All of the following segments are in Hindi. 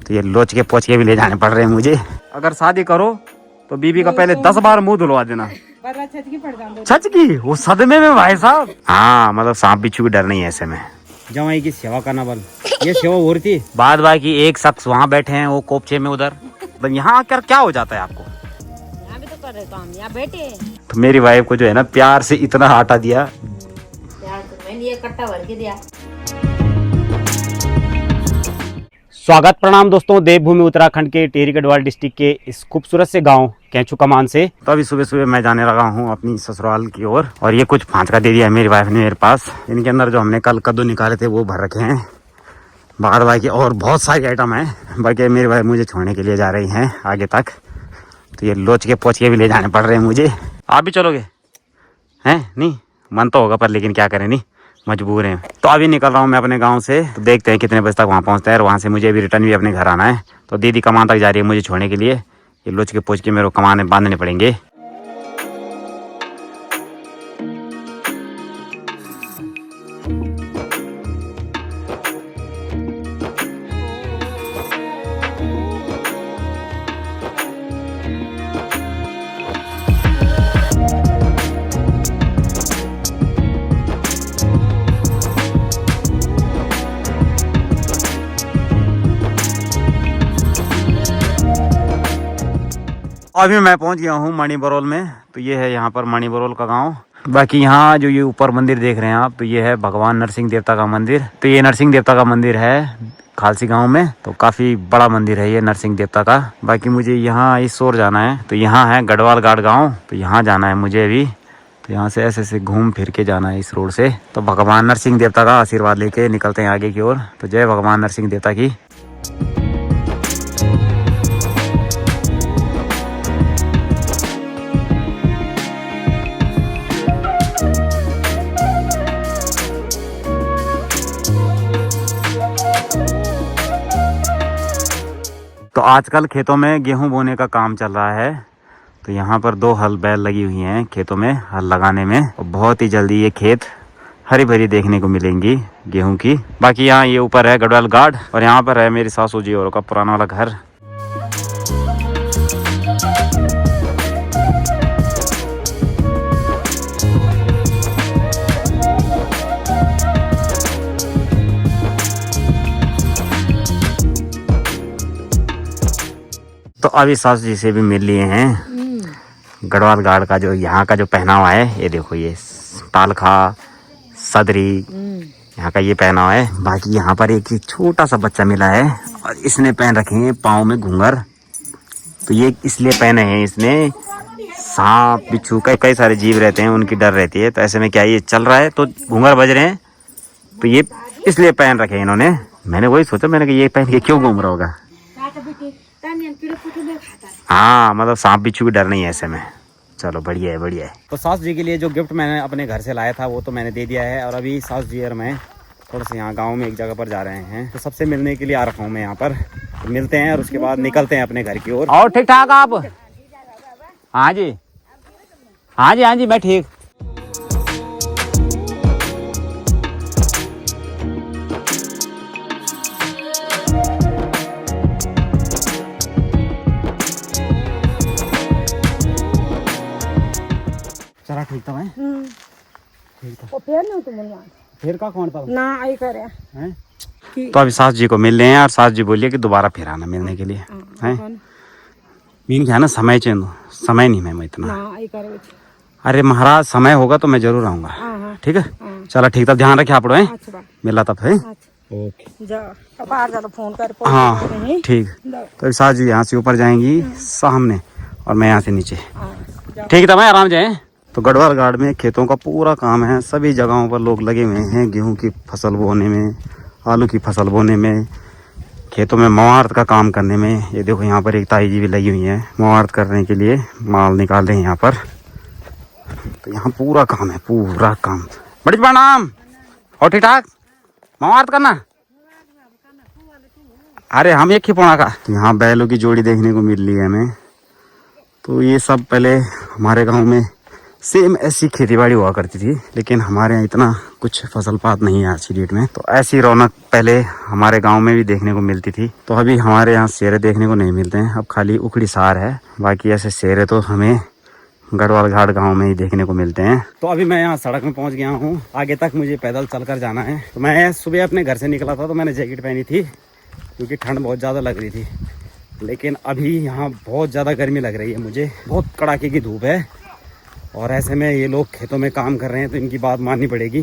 तो ये लोच के पोच के भी ले जाने पड़ रहे हैं मुझे। अगर शादी करो तो बीबी का पहले 10 बार मुंह धुलवा देना। छच की वो सदमे में भाई साहब। हाँ मतलब सांप बिच्छू की डर नहीं है ऐसे में। जवाई की सेवा करना बल, ये सेवा हो रही थी। बाद बाकी एक शख्स वहाँ बैठे हैं वो कोपचे में उधर। तो यहाँ आकर क्या हो जाता है आपको? यहाँ भी तो कर रहे काम, यहाँ बैठे। तो मेरी वाइफ को जो है ना प्यार से इतना आटा दिया। प्यार तो मैंने ये कट्टा भर के दिया। स्वागत प्रणाम दोस्तों, देवभूमि उत्तराखंड के टिहरी गढ़वाल डिस्ट्रिक्ट के इस खूबसूरत से गांव कैंचू कमान से। तो अभी सुबह सुबह मैं जाने लगा हूँ अपनी ससुराल की ओर। और ये कुछ फांचका दे दिया है मेरी वाइफ ने मेरे पास। इनके अंदर जो हमने कल कद्दू निकाले थे वो भर रखे हैं। बाहर बाकी और बहुत सारी आइटम है। बाकी मेरी वाइफ मुझे छोड़ने के लिए जा रही हैं आगे तक। तो ये लोच के पोच के भी ले जाने पड़ रहे हैं मुझे। आप भी चलोगे? हैं नहीं मन तो होगा पर लेकिन क्या करें, नहीं मजबूर हैं। तो अभी निकल रहा हूँ मैं अपने गांव से। तो देखते हैं कितने बजे तक वहाँ पहुँचते हैं। और वहाँ से मुझे अभी रिटर्न भी अपने घर आना है। तो दीदी कमान तक जा रही है मुझे छोड़ने के लिए। ये लोच के पोच के मेरे को कमान बांधने पड़ेंगे। अभी मैं पहुंच गया हूं मणि बरोल में। तो ये है यहाँ पर मणि बरोल का गांव। बाकी यहाँ जो ये ऊपर मंदिर देख रहे हैं आप, तो ये है भगवान नरसिंह देवता का मंदिर। तो ये नरसिंह देवता का मंदिर है खालसी गांव में। तो काफ़ी बड़ा मंदिर है ये नरसिंह देवता का। बाकी मुझे यहाँ इस ओर जाना है। तो यहाँ है गढ़वाल घाट गाँव। तो यहाँ जाना है मुझे अभी। तो यहाँ से ऐसे ऐसे घूम फिर के जाना है इस रोड से। तो भगवान नरसिंह देवता का आशीर्वाद लेके निकलते हैं आगे की ओर। तो जय भगवान नरसिंह देवता की। तो आजकल खेतों में गेहूं बोने का काम चल रहा है। तो यहाँ पर 2 हल बैल लगी हुई हैं खेतों में हल लगाने में। और बहुत ही जल्दी ये खेत हरी भरी देखने को मिलेंगी गेहूं की। बाकी यहाँ ये ऊपर है गढ़वाल घाट और यहाँ पर है मेरी सासू जी और का पुराना वाला घर। तो अभी सासू जी से भी मिल लिए हैं। गढ़वाल घाट का जो यहाँ का जो पहनावा है, ये देखो ये तालखा सदरी यहाँ का ये पहनावा है। बाकी यहाँ पर एक छोटा सा बच्चा मिला है और इसने पहन रखे हैं पाँव में घूंघर। तो ये इसलिए पहने हैं इसने, सांप बिच्छू कई सारे जीव रहते हैं उनकी डर रहती है। तो ऐसे में क्या ये चल रहा है तो घूंघर बज रहे हैं, तो ये इसलिए पहन रखे हैं इन्होंने। मैंने वही सोचा, मैंने कहा ये पहन के क्यों घूम रहा होगा। हाँ मतलब सांप बिच्छू की डर नहीं है ऐसे में। चलो बढ़िया है बढ़िया है। तो सास जी के लिए जो गिफ्ट मैंने अपने घर से लाया था वो तो मैंने दे दिया है। और अभी सास जी और मैं थोड़ा सा यहाँ गांव में एक जगह पर जा रहे हैं। तो सबसे मिलने के लिए आ रखा हूँ मैं यहाँ पर। तो मिलते हैं और उसके बाद निकलते हैं अपने घर की ओर। और ठीक ठाक आप? हाँ जी हाँ जी हाँ जी मैं ठीक। चला ठीक था मैं। फिर का कौन था ना आई करे हैं? तो अभी सास जी को मिल रहे हैं और सास जी बोलिए कि दोबारा फिर आना मिलने के लिए हैं। मीन क्या है ना, समय चेंज समय नहीं मैं इतना। अरे महाराज समय होगा तो मैं जरूर आऊँगा। ठीक है चलो ठीक था, ध्यान रखे आप लोग। मिला तब है हाँ ठीक। तो सास जी यहाँ से ऊपर जाएंगी सामने और मैं यहाँ से नीचे। ठीक था मैं आराम जाए। तो गढ़वाल घाट में खेतों का पूरा काम है। सभी जगहों पर लोग लगे हुए हैं गेहूं की फसल बोने में, आलू की फसल बोने में, खेतों में मवार्त का काम करने में। ये देखो यहाँ पर एक ताई जी भी लगी हुई है मवार्त करने के लिए, माल निकाल रहे हैं यहाँ पर। तो यहाँ पूरा काम है, पूरा काम। बड़ी प्रणाम और ठीक ठाक मवार्त करना। अरे हम एक ही पोना का। यहाँ बैलों की जोड़ी देखने को मिल रही है हमें। तो ये सब पहले हमारे गाँव में सेम ऐसी खेतीबाड़ी हुआ करती थी, लेकिन हमारे यहाँ इतना कुछ फसल पात नहीं है आज की डेट में। तो ऐसी रौनक पहले हमारे गांव में भी देखने को मिलती थी। तो अभी हमारे यहाँ शेरे देखने को नहीं मिलते हैं, अब खाली उखड़ी सार है। बाकी ऐसे शेरे तो हमें गढ़वाल घाट गांव में ही देखने को मिलते हैं। तो अभी मैं यहाँ सड़क में पहुँच गया हूँ, आगे तक मुझे पैदल चलकर जाना है। तो मैं सुबह अपने घर से निकला था तो मैंने जैकेट पहनी थी क्योंकि ठंड बहुत ज़्यादा लग रही थी, लेकिन अभी यहाँ बहुत ज़्यादा गर्मी लग रही है मुझे, बहुत कड़ाके की धूप है। और ऐसे में ये लोग खेतों में काम कर रहे हैं तो इनकी बात माननी पड़ेगी।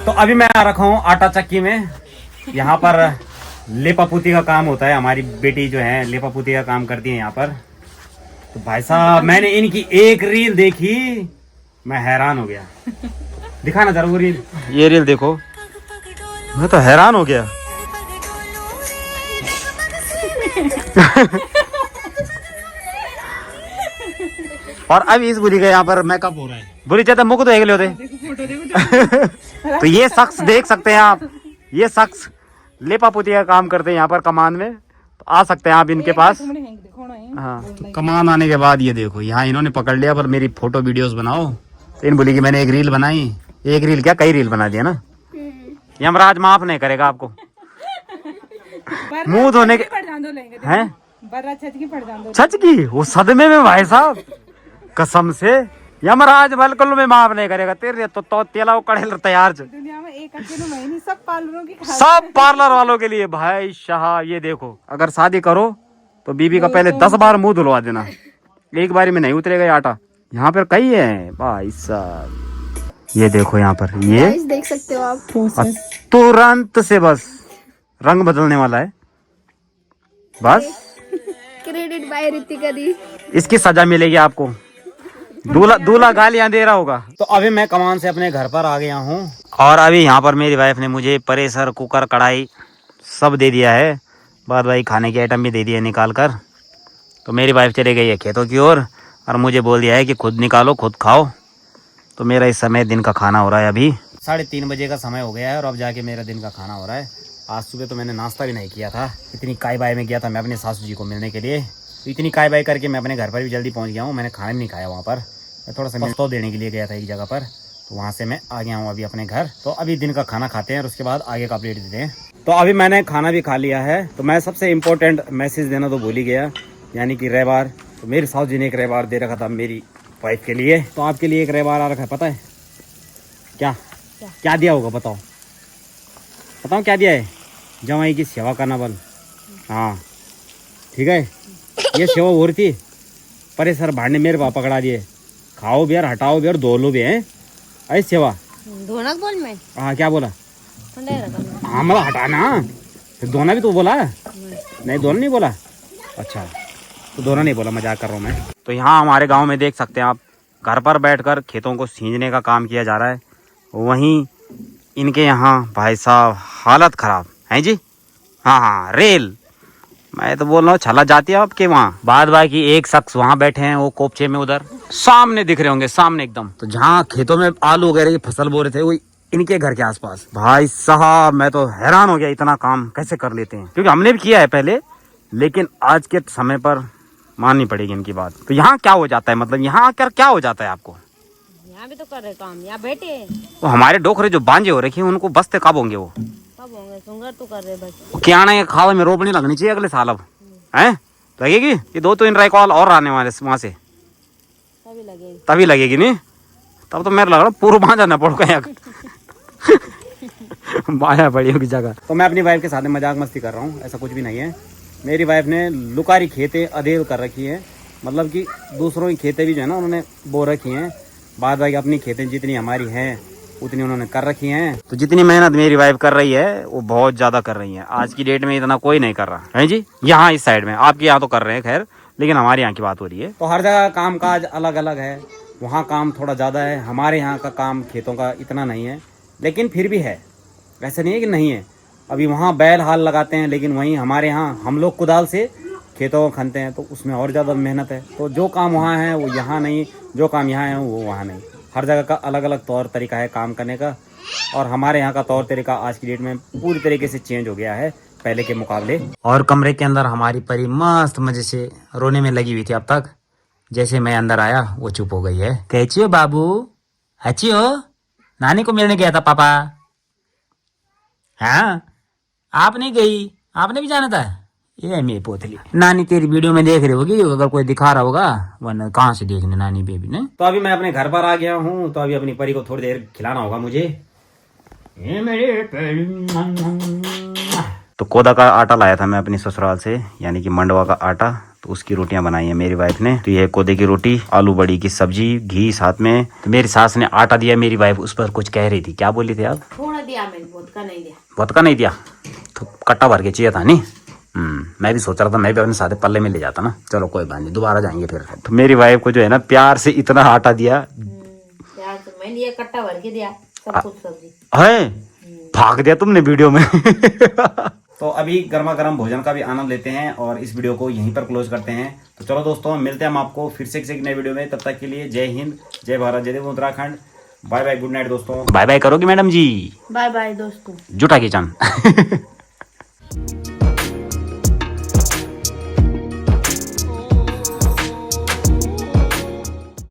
तो अभी मैं आ रखा हूँ आटा चक्की में। यहाँ पर लेपापुती का काम होता है, हमारी बेटी जो है लेपापुती का काम करती है यहाँ पर। तो भाई साहब मैंने इनकी एक रील देखी, मैं हैरान हो गया। दिखाना जरा वो रील। ये रील देखो, मैं तो हैरान हो गया। और अब इस बुरी का यहाँ पर मेकअप हो रहा है। बुरी चाहते मुख तो एक होते। तो ये शख्स देख सकते हैं आप, ये शख्स लेपापुती का काम करते हैं यहाँ पर कमान में। तो आ सकते हैं आप इनके पास। हाँ, तो कमान आने के बाद ये देखो यहाँ इन्होंने पकड़ लिया पर मेरी फोटो वीडियोस बनाओ। तो इन बोली कि मैंने एक रील बनाई, एक रील क्या कई रील बना दिया ना। यमराज माफ नहीं करेगा आपको। मुंह धोने के हैं सच की वो सदमे में भाई साहब, कसम से यमराज बिल्कुल में माफ नहीं करेगा। तेरे तो तेला कड़े तैयार दुनिया में एक अकेले महीने सब पार्लरों की सब पार्लर वालों के लिए भाई साहब। ये देखो अगर शादी करो तो बीबी का पहले 10 बार मुंह धुलवा देना, एक बारी में नहीं उतरेगा ये आटा। यहाँ पर कई है भाई साहब, ये देखो यहाँ पर ये देख सकते हो आप। तुरंत से बस रंग बदलने वाला है बस। क्रेडिट बाय रितिका दी। इसकी सजा मिलेगी आपको, दूल्हा गालियां दे रहा होगा। तो अभी मैं कमान से अपने घर पर आ गया हूँ और अभी यहाँ पर मेरी वाइफ ने मुझे प्रेशर कुकर कढ़ाई सब दे दिया है, बाद भाई खाने के आइटम भी दे दिए निकाल कर। तो मेरी वाइफ चली गई है खेतों की ओर और मुझे बोल दिया है कि खुद निकालो खुद खाओ। तो मेरा इस समय दिन का खाना हो रहा है, अभी 3:30 बजे का समय हो गया है और अब जाके मेरा दिन का खाना हो रहा है। आज सुबह तो मैंने नाश्ता भी नहीं किया था, इतनी काय बाय में गया था मैं अपने सासू जी को मिलने के लिए। तो इतनी काय बाय करके मैं अपने घर पर भी जल्दी पहुँच गया हूँ, मैंने खाना भी नहीं खाया वहाँ पर। मैं थोड़ा सा मस्तो देने के लिए गया था एक जगह पर, तो वहाँ से मैं आ गया हूँ अभी अपने घर। तो अभी दिन का खाना खाते हैं और उसके बाद आगे का अपडेट देते हैं। तो अभी मैंने खाना भी खा लिया है। तो मैं सबसे इम्पोर्टेंट मैसेज देना तो भूल ही गया, यानी कि रविवार। तो मेरी सासू जी ने एक रविवार दे रखा था मेरी वाइफ के लिए, तो आपके लिए एक रविवार आ रखा है। पता है क्या दिया होगा? बताओ क्या दिया है? जवाई की सेवा करना बल। हाँ ठीक है, ये सेवा हो रही थी। परे सर भाड़ने मेरे पापा पकड़ा दिए, खाओ भी यार हटाओ भी और धो लो भी है, ऐसी सेवा। धोना बोल में हाँ क्या बोला? हाँ मतलब हटाना, फिर धोना भी तो बोला? नहीं धोना नहीं बोला। अच्छा तो धोना नहीं बोला, मजाक कर रहा हूँ मैं। तो यहाँ हमारे गांव में देख सकते हैं आप, घर पर बैठकर खेतों को सींचने का काम किया जा रहा है। वहीं इनके यहाँ भाई साहब हालत खराब है जी। हाँ रेल, मैं तो बोल रहा हूँ छला जाती है आपके वहाँ। बाद बाकी एक शख्स वहाँ बैठे हैं, वो कोपचे में उधर सामने दिख रहे होंगे, सामने एकदम। तो जहाँ खेतों में आलू वगैरह की फसल बो रहे थे वो इनके घर के आसपास। भाई साहब मैं तो हैरान हो गया, इतना काम कैसे कर लेते हैं, क्योंकि हमने भी किया है पहले, लेकिन आज के समय पर माननी पड़ेगी इनकी बात। तो यहाँ क्या हो जाता है, मतलब यहाँ आकर क्या हो जाता है आपको? यहाँ भी तो कर रहे काम, यहाँ बैठे तो हमारे डोकरे जो बांझे हो रखे हैं उनको बसते कब होंगे? वो कब होंगे? सुंगर तो कर रहे बस। क्या आना खावा में रोपनी लगनी चाहिए अगले साल। अब है लगेगी ये 2-3 राइकॉल और आने वाले वहां से, तभी लगेगी नहीं, तब तो मेरा लग रहा पूरा बांझा न पड़ गया बाया बड़ी होगी जगह। तो मैं अपनी वाइफ के साथ मजाक मस्ती कर रहा हूँ, ऐसा कुछ भी नहीं है। मेरी वाइफ ने लुकारी खेतें अधेड़ कर रखी है, मतलब कि दूसरों की खेतें भी जो है ना उन्होंने बो रखी हैं। बाद बाकी अपनी खेतें जितनी हमारी हैं उतनी उन्होंने कर रखी हैं। तो जितनी मेहनत मेरी वाइफ कर रही है वो बहुत ज्यादा कर रही है। आज की डेट में इतना कोई नहीं कर रहा है जी। यहाँ इस साइड में, आपके यहाँ तो कर रहे हैं खैर, लेकिन हमारे यहाँ की बात हो रही है। तो हर जगह काम काज अलग अलग है, वहाँ काम थोड़ा ज़्यादा है, हमारे यहाँ का काम खेतों का इतना नहीं है, लेकिन फिर भी है, ऐसा नहीं है कि नहीं है। अभी वहाँ बैल हाल लगाते हैं, लेकिन वहीं हमारे यहाँ हम लोग कुदाल से खेतों को खनते हैं तो उसमें और ज़्यादा मेहनत है। तो जो काम वहाँ है वो यहाँ नहीं, जो काम यहाँ है वो वहाँ नहीं। हर जगह का अलग अलग तौर तरीका है काम करने का, और हमारे यहाँ का तौर तरीका आज की डेट में पूरी तरीके से चेंज हो गया है पहले के मुकाबले। और कमरे के अंदर हमारी परी मस्त मजे से रोने में लगी हुई थी। अब तक जैसे मैं अंदर आया वो चुप हो गई है। कैची हो बाबू, अच्छी हो? नानी को मिलने गया था पापा। हाँ, आप नहीं गई? आपने भी जाना था? ये मेरी पोतली नानी तेरी वीडियो में देख रही होगी, अगर कोई दिखा रहा होगा, वरना कहाँ से देखने नानी बेबी ने। तो अभी मैं अपने घर पर आ गया हूँ, तो अभी अपनी परी को थोड़ी देर खिलाना होगा मुझे। ये मेरे तो कोदा का आटा लाया था मैं अपनी ससुराल से, यानी कि मंडवा का आटा। तो उसकी रोटियां बनाई है मेरी वाइफ ने। तो ये कोदे की रोटी, आलू बड़ी की सब्जी, घी साथ में। तो मेरी सास ने आटा दिया, मेरी वाइफ उस पर कुछ कह रही थी। क्या बोली थी आप? थोड़ा दिया मैंने, बहुत का नहीं दिया। बहुत का नहीं दिया तो कट्टा भर के चाहिए था नहीं। मैं भी सोच रहा था मैं भी अपने साथ पल्ले में ले जाता ना। चलो कोई बात नहीं, दोबारा जाएंगे फिर। तो मेरी वाइफ को जो है ना प्यार से इतना आटा दिया यार, तो मैंने ये कट्टा भर के दिया सब कुछ सब्जी है, भाग दिया तुमने वीडियो में। तो अभी गर्मा गर्म भोजन का भी आनंद लेते हैं और इस वीडियो को यहीं पर क्लोज करते हैं। तो चलो दोस्तों, मिलते हैं हम आपको फिर से एक नए वीडियो में। तब तक के लिए जय हिंद, जय भारत, जय देव Uttarakhand. Bye bye, good night दोस्तों। बाय बाय करोगी मैडम जी? बाय बाय दोस्तों। जुटा की चांद।